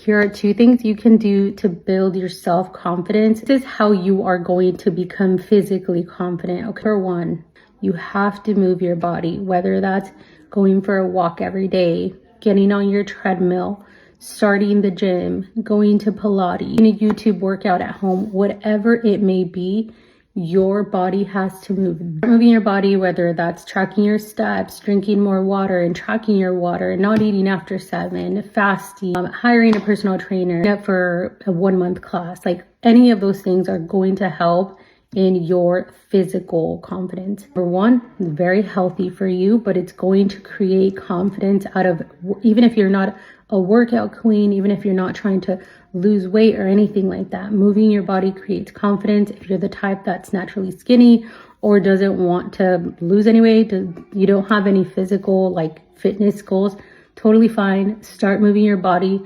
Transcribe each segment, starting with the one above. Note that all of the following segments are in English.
Here are 2 things you can do to build your self-confidence. This is how you are going to become physically confident. Okay, for 1, you have to move your body, whether that's going for a walk every day, getting on your treadmill, starting the gym, going to Pilates, doing a YouTube workout at home, whatever it may be. Your body has to move. Moving your body, whether that's tracking your steps, drinking more water and tracking your water, not eating after 7, fasting, hiring a personal trainer for a 1-month class. Like, any of those things are going to help in your physical confidence. Number 1, very healthy for you, but it's going to create confidence out of, even if you're not a workout queen, even if you're not trying to lose weight or anything like that, moving your body creates confidence. If you're the type that's naturally skinny or doesn't want to lose any weight, you don't have any physical like fitness goals, totally fine. Start moving your body.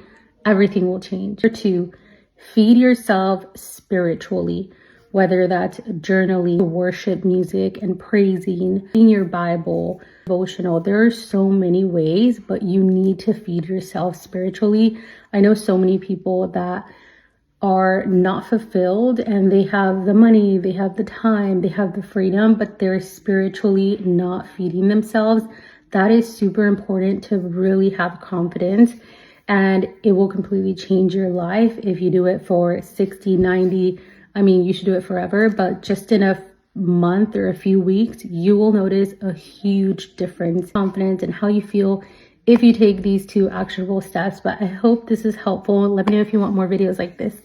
Everything will change. Number 2, feed yourself spiritually, whether that's journaling, worship music and praising, reading your Bible, devotional. There are so many ways, but you need to feed yourself spiritually. I know so many people that are not fulfilled and they have the money, they have the time, they have the freedom, but they're spiritually not feeding themselves. That is super important to really have confidence, and it will completely change your life if you do it for 60, 90. I mean, you should do it forever, but just in a month or a few weeks, you will notice a huge difference, confidence, and how you feel if you take these 2 actionable steps. But I hope this is helpful. Let me know if you want more videos like this.